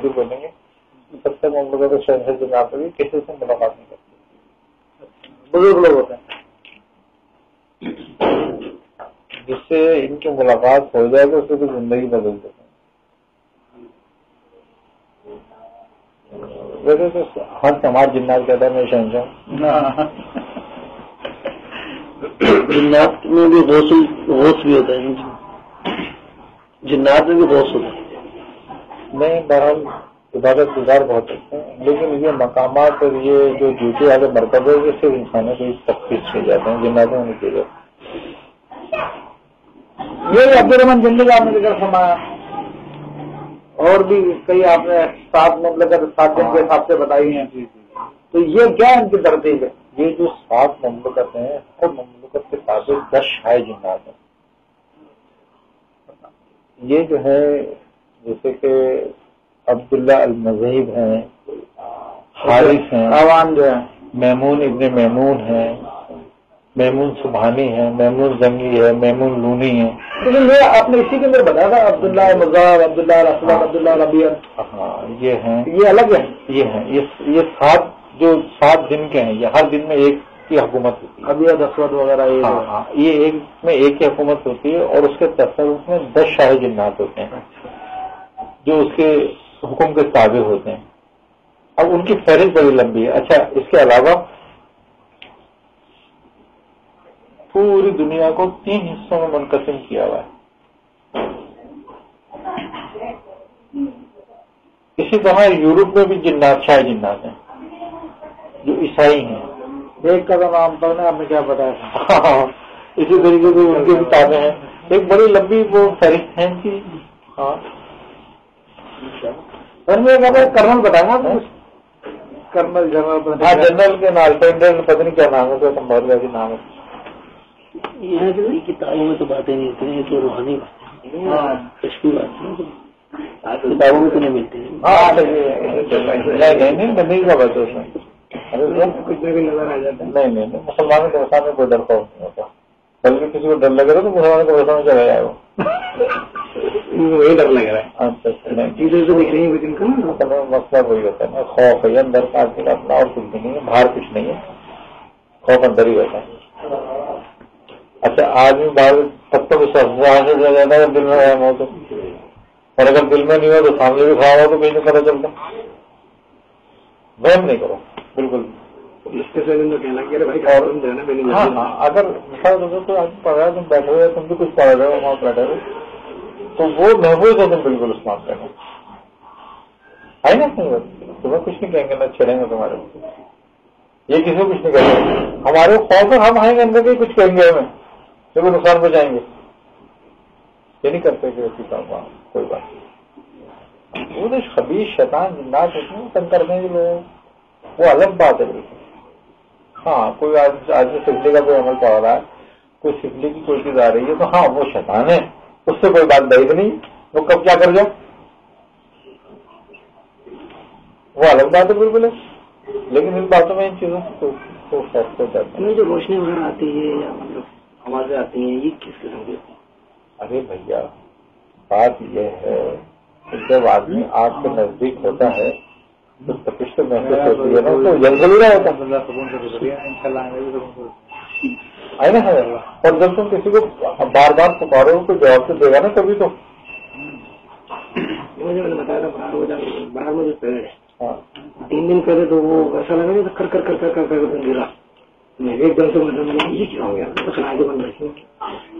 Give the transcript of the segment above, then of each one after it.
بھی بولیں گے تب تک مملکت کے شہنشاہ جناب بھی کسی سے ملاقات نہیں کرتے. بزرگ لوگ ہوتے ہیں جس سے ان کی ملاقات ہو جائے تو اس سے تو زندگی بدل دیتے ہیں. ویسے تو ہر سماج جنات کہتا ہے میں شہنشاہ. جنات میں بھی غوث بھی ہوتا ہے, جنات میں بھی غوث ہوتا ہے. نہیں بہرحال عبادت گزار بہت ہوتے ہیں, لیکن یہ مقامات اور یہ جو ڈیوٹی والے مرکز ہے یہ صرف انسانوں کو تخصیص کیے جاتے ہیں, جناتوں میں نہیں کیے جاتے. یہ عبدالرحمن زندگی آپ نے ذکر فرمایا, اور بھی کئی آپ نے 7 مملکت 7 دن کے حساب سے بتائی ہیں. تو یہ کیا ان کی ترتیب ہے؟ یہ جو 7 مملکت ہیں ہر مملکت کے تابع 10 شاہ جنات ہیں. یہ جو ہے جیسے کہ عبداللہ المذہب ہیں, حارث ہیں, عوان جو ہیں, میمون ابن میمون ہیں, میمون سبحانی ہے, میمون زنگی ہے, میمون لونی ہے. لیکن یہ آپ نے اسی کے اندر بتایا تھا عبداللہ مذہب, عبداللہ الاسود, عبداللہ ربیع. ہاں یہ ہیں, یہ الگ ہیں, یہ ہیں یہ 7 جو 7 دن کے ہیں. یہ ہر دن میں ایک کی حکومت ہوتی ہے. ابیض اسود وغیرہ یہ ایک میں ایک کی حکومت ہوتی ہے, اور اس کے تصرف میں 10 شاہ جنات ہوتے ہیں جو اس کے حکم کے تابع ہوتے ہیں. اب ان کی فہرست بڑی لمبی ہے. اچھا اس کے علاوہ پوری دنیا کو 3 حصوں میں منقسم کیا ہوا ہے. اسی طرح یورپ میں بھی جنات شاہ جنات ہیں جو عیسائی ہیں. ایک کا نام تو نے آپ نے کیا بتایا تھا. اسی طریقے سے ان کے بھی تابع ہیں. ایک بڑی لمبی وہ فہرست ہے ان کی. ہاں کرنل بتایا نا, کرنل جنرل, ہاں جنرل کے نام پتہ نہیں کیا نام ہے, تو بہت زیادہ نام ہے. یہاں کی کتابوں میں تو باتیں نہیں ہوتی ہیں, یہ تو روحانی کشفی باتیں کتابوں میں تو نہیں ملتی. ہاں نہیں بندگی کا بات ہے اس میں کچھ نظر آ جاتا ہے. نہیں مسلمانوں کے سامنے کوئی ڈر خوف نہیں ہوتا, بلکہ کسی کو ڈر لگے گا تو مسلمانوں کو ویسا میں چلا جائے گا, وہی ڈر لگ رہا ہے. مسئلہ وہی ہوتا ہے نا, خوف ہے اندر کا آدمی کا اپنا, اور کچھ بھی نہیں ہے, باہر کچھ نہیں ہے, خوف اندر ہی ہوتا ہے. اچھا آدمی باہر تب تک سے زیادہ دل میں رہا ہو تو, اور اگر دل میں نہیں ہو تو سامنے بھی کھڑا ہو تو کہیں نہیں پتا چلتا. وہم نہیں کرو بالکل. ہاں اگر مثال تو آدمی پڑھ رہا ہے, تم بیٹھے ہوئے, تم بھی کچھ پڑھ رہے ہو, وہاں بیٹھے ہوئے, تو وہ محفوظ ہے تم بالکل اس معاملے میں. ہے نا, تمہیں کچھ نہیں کہیں گے, نہ چھڑیں گے تمہارے, یہ کسی کو کچھ نہیں کہیں گے. ہمارے خوف ہے, ہم آئیں گے اندر کے کچھ کہیں گے ہمیں, لیکن نقصان پہنچائیں گے. یہ نہیں کرتے کہ ایسی کام کوئی بات نہیں. وہ تو خبیث شیطان جنات ہوتے ہیں تنگ کرنے کے لوگ, وہ الگ بات ہے بالکل. ہاں کوئی آدمی سفلی کا کوئی عمل پڑ رہا ہے, کوئی سفلی کی کوئی چیز آ رہی ہے, تو ہاں وہ شیطان ہے, اس سے کوئی بات بعید نہیں, وہ کب کیا کر جائے وہ الگ بات ہے بالکل ہے. لیکن ان باتوں میں ان چیزوں کو فیصلہ کرتے ہیں. جو روشنی وغیرہ آتی ہے یا مطلب آوازیں آتی ہیں, یہ کس قسم کی ہوتی ہیں؟ ارے بھیا بات یہ ہے کہ جب آدمی آپ کے نزدیک ہوتا ہے تو تپش تو محسوس ہوتی ہے نا, تو جلد ہی رہا ہوتا ہے نا. اور جب تم کسی کو بار بار پکارو کوئی جواب تو دے گا نا کبھی تو. میں نے بتایا تھا باہر میں جو پیڑ ہے 3 دن پہلے تو وہ ایسا لگا نہیں کر کر کر کر کر کر گرا, میں ایک دم سے مطلب یہ کیا ہو گیا, سنائی بند رکھی,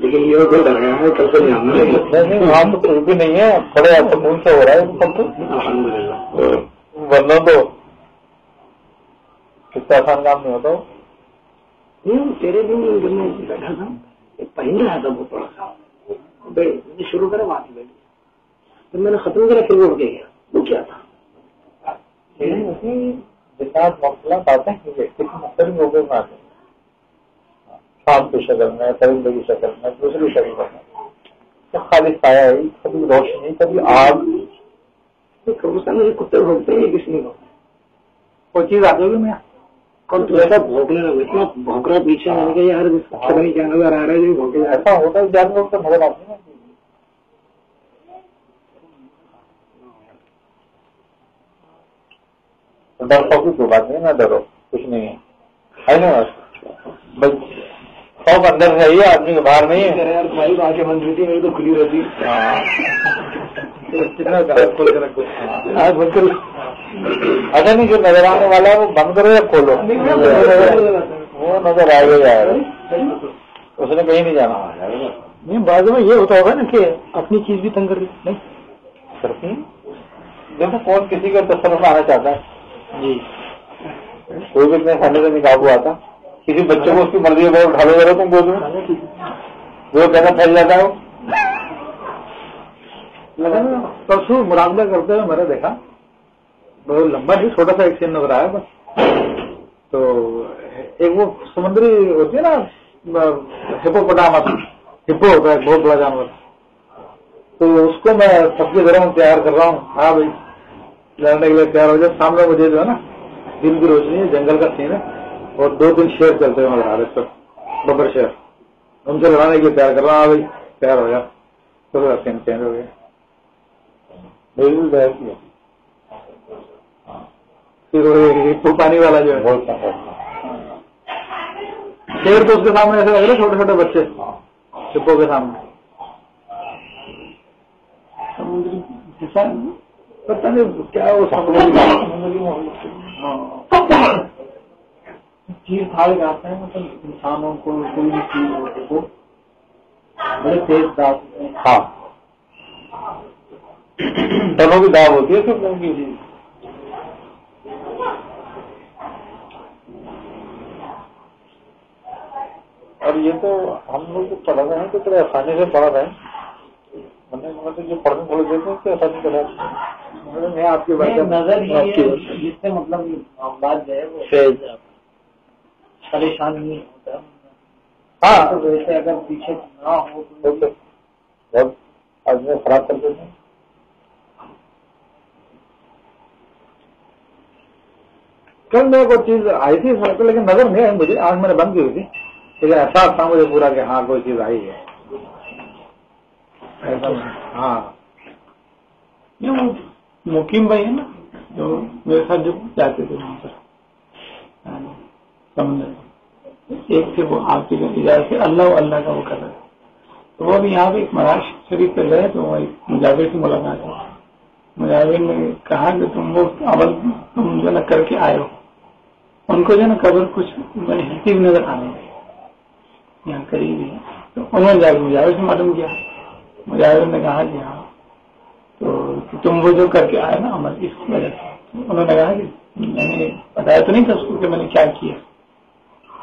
لیکن یہ کوئی ڈر گیا ہے کل سے نہیں آنا. نہیں وہاں تو کچھ بھی نہیں ہے, بڑے سکون سے ہو رہا ہے سب کچھ الحمد للہ. ورنہ تو کتنا آسان کام نہیں ہوتا. تیرے دن جب میں بیٹھا تھا ایک پرندہ آیا تھا بہت بڑا سا, شروع کرا وہاں سے بیٹھ گیا, تو میں نے ختم کرا پھر وہ اڑ کے گیا. وہ کیا تھا؟ جتنا مختلف آتے ہیں کسی مختلف لوگوں میں آتے ہیں, شام کی شکل میں, پرندے کی شکل میں, دوسری شکل میں, خالی سایہ ہے, کبھی روشنی, کبھی آگ. کتے بھوکتے ہیں کس نے کوئی چیز آ جائے گی میں ایسا بھونکنے لگا, اتنا بھونک رہا پیچھے, میں نے کہا یار کیا نظر آ رہا ہے جو بھونکے. ایسا ہوتا ہے جانور تو نظر آتی ہے. ڈر خوف کی کوئی بات نہیں، نہ ڈرو، کچھ نہیں ہے نا، بس خوف اندر سے ہی ہے، آدمی کے باہر نہیں ہے. تمہاری آنکھیں بند رہتی، میری تو کھلی رہتی. اچھا نہیں، جو نظر آنے والا ہے وہ بند کرو یا کھولو، وہ نظر آئے گا جائے گا، اس نے کہیں نہیں جانا. نہیں بعض میں یہ ہوتا ہوگا نا کہ اپنی چیز بھی تنگ کر لی نہیں کرتی. دیکھو کون کسی کا تصرف میں آنا چاہتا ہے جی، کوئی بھی اتنے کھانے سے نکابو آتا. کسی بچے کو اس کی مرضی ہے اٹھا لو تم کو وہ کہنا پھیل جاتا ہے. پرسوں مراقبہ کرتے ہوئے میں نے دیکھا، بہت لمبا نہیں، چھوٹا سا ایک سین نظر آیا بس. تو ایک وہ سمندری ہوتی ہے نا ہپوپوٹامس، ہپو ہوتا ہے بہت بڑا جانور، تو اس کو میں سبزی گرم تیار کر رہا ہوں. ہاں بھائی لڑنے کے لیے تیار ہو جائے. سامنے مجھے جو ہے نا دن کی روشنی ہے، جنگل کا سین ہے، اور 2 شیر چلتے ہوئے نظر آ رہے سب ببر شیر، ان سے لڑانے کے لیے تیار کر رہا ہوں. ہاں بھائی تیار ہو جا، تو سین چینج ہو گیا. بالکل ظاہر کیا. پھر پانی والا جو ہے شیر تو اس کے سامنے ایسے لگ رہے چھوٹے چھوٹے بچے ہپو کے سامنے. پتہ نہیں کیا وہ چیز کھا جاتے ہیں، مطلب انسانوں کو کوئی بھی چیز کو بڑے تیز داغ. ہاں دونوں کی داغ ہوتی ہے سب کی. اور یہ تو ہم لوگ جو پڑھ رہے ہیں تو بڑے آسانی سے پڑھ رہے ہیں، مطلب جو پڑھنے تھوڑے دیتے ہیں کہ آسانی سے میں آپ کی بات نظر جس سے مطلب بات جو ہے وہ پریشان نہیں ہوتا. ہاں تو ویسے اگر پیچھے نہ ہو تو بہت آدمی خراب کر دیتے ہیں. کل میں کوئی چیز آئی تھی لیکن نظر نہیں آئی مجھے، آج میں نے بند کی ہوئی تھی، لیکن احساس تھا مجھے پورا کہ ہاں کوئی چیز آئی ہے. ہاں وہ مقیم بھائی ہے نا جو میرے ساتھ جو جاتے تھے وہاں پر سمندر، ایک سے وہ آپ کی اجازت سے اللہ کا وہ کر رہے، تو وہ ابھی یہاں پہ ایک مراج شریف پہ گئے تو وہ ایک مجاور سے ملاقات ہے. مجاور نے کہا کہ تم وہ عمل تم جو نا کر کے آئے ہو، ان کو جو نا قبر کچھ میں نے ہلتی بھی نظر آنے یہاں قریب ہی، تو انہوں نے جا کے مجاور سے معلوم کیا. مجاور نے کہا کہ ہاں تو تم وہ جو کر کے آئے نا عمل اس وجہ سے. انہوں نے کہا کہ میں نے بتایا تو نہیں تھا اس کو کہ میں نے کیا کیا،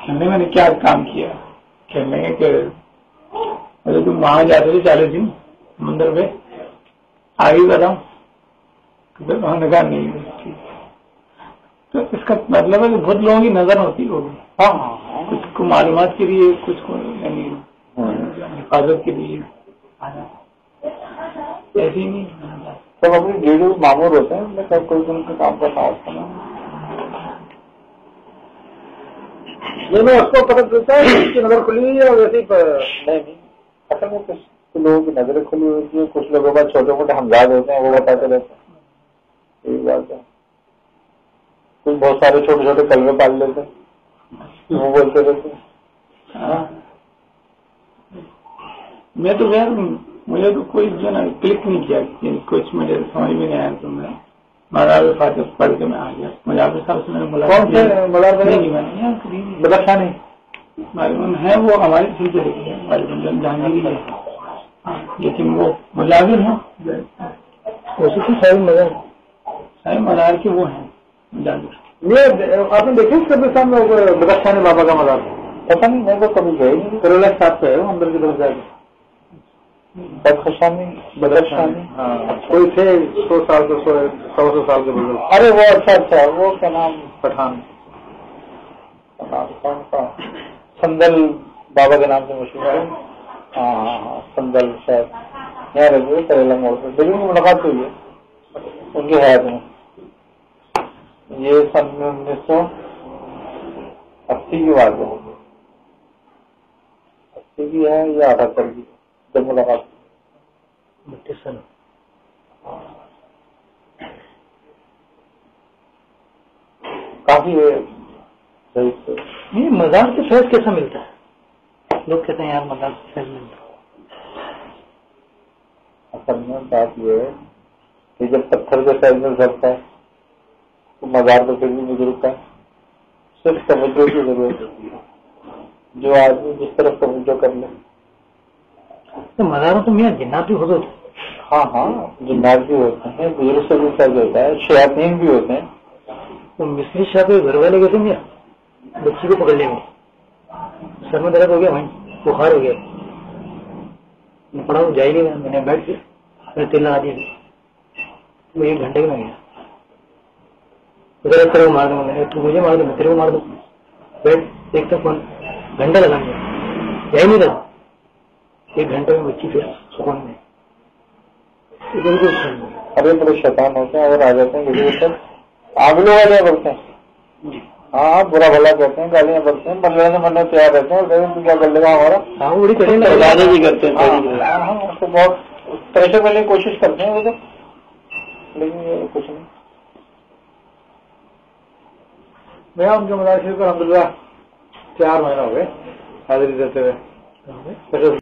کہنے میں نے کیا کام کیا، کہنے کہ تم وہاں جاتے تھے 40 دن سمندر پہ آگے بتاؤں. انہوں نے کہا نہیں. تو اس کا مطلب ہے کہ بہت لوگوں کی نظر ہوتی ہوگی، کچھ کو معلومات کے لیے، کچھ کو یعنی حفاظت کے لیے، ایسی نہیں سب اپنی ڈیوٹی معمور ہوتے ہیں، کوئی ان کا کام کرنا ہوتا ہے. میں اس کو پتہ چلتا ہے اس کی نظر کھلی ہے، ویسے نہیں اصل میں کچھ لوگوں کی نظریں کھلی ہوتی ہے، کچھ لوگوں کا چھوٹے موٹے ہمزاد ہوتے ہیں وہ بتاتے رہتے ہیں. یہی بات ہے. کچھ بہت سارے چھوٹے چھوٹے کلمے پال لیتے ہیں وہ بولتے رہتے ہیں. میں تو خیر مجھے تو کوئی جو نا کلک نہیں کیا، کچھ مجھے سمجھ میں نہیں آیا تو میں مدار فاتح پڑھ کے میں آ گیا. مجاور صاحب سے میں نے بدخشانی معلوم ہے وہ ہمارے سلسلے کے ہیں، جہانگیری ہے، لیکن وہ مجاور ہیں صاحب مدار کے وہ ہیں مجاور. آپ نے دیکھے قبرستان میں بدخشانی بابا کا مزار؟ پتہ نہیں، میں تو کبھی گئے نہیں. کرولہ صاحب پہ ہے وہ اندر کی طرف جا کے. بدخشانی ہاں کوئی تھے 100 سال کے 100 سال کے بزرگ. ارے وہ اچھا وہ کیا نام پٹھان کون کا سندل بابا کے نام سے مشہور ہے. ہاں سندل شاید یہاں رہتے ہوئے کریلا موڑ پر دلی میں ملاقات ہوئی ہے ان کی حیات میں. یہ سن 1980 کی بات ہے، 80 کی ہے یا 78 کی جب ملاقات. کافی ہے. یہ مزار سے فیض کیسا ملتا ہے؟ لوگ کہتے ہیں یار مزار سے فیض ملتا ہے. اصل میں بات یہ ہے کہ جب پتھر سے فیض مل سکتا ہے تو مزار تو پھر بھی بزرگ کا صرف توجہ کی ضرورت ہوتی ہے. جو آدمی جس طرف توجہ کر لے. تو مزاروں تو میاں جنات بھی ہوتے. ہاں ہاں جنات بھی ہوتے ہیں, بزرگ سے بھی فیض ہوتا ہے, شیاطین بھی ہوتے ہیں. تو مصری شاہ کے گھر والے گئے تھے میاں بچی کو پکڑ لیں گے, سر میں درد ہو گیا, وہیں بخار ہو گیا, میں پڑھا وہ جائے گی, میں نے بیٹھ کے میں تیل لگا دیا, وہ 1 گھنٹے میں گیا. ادھر کو مار دوں میں نے, تو مجھے مار دوں میں تیرے کو مار دوں, بیٹھ دیکھتا فون, گھنٹہ لگا گیا, جائے نہیں رہا. 1 گھنٹے میں بچی پھر سکون میں. ارے بڑے شیطان ہوتے ہیں, اگر آ جاتے ہیں کسی وقت آگلوں والے بڑھتے ہیں. ہاں برا بھلا کہتے ہیں, گالیاں بڑھتے ہیں, مرنے سے مرنے تیار رہتے ہیں, اور تو کیا کر لے گا ہمارا. ہاں بڑی کٹھن بھی کرتے ہیں, تو بہت پریشر کرنے کی کوشش کرتے ہیں وہ, لیکن یہ کچھ نہیں. میں ان کے مدارس کو الحمد للہ 4 مہینہ ہو گئے حاضری دیتے ہوئے.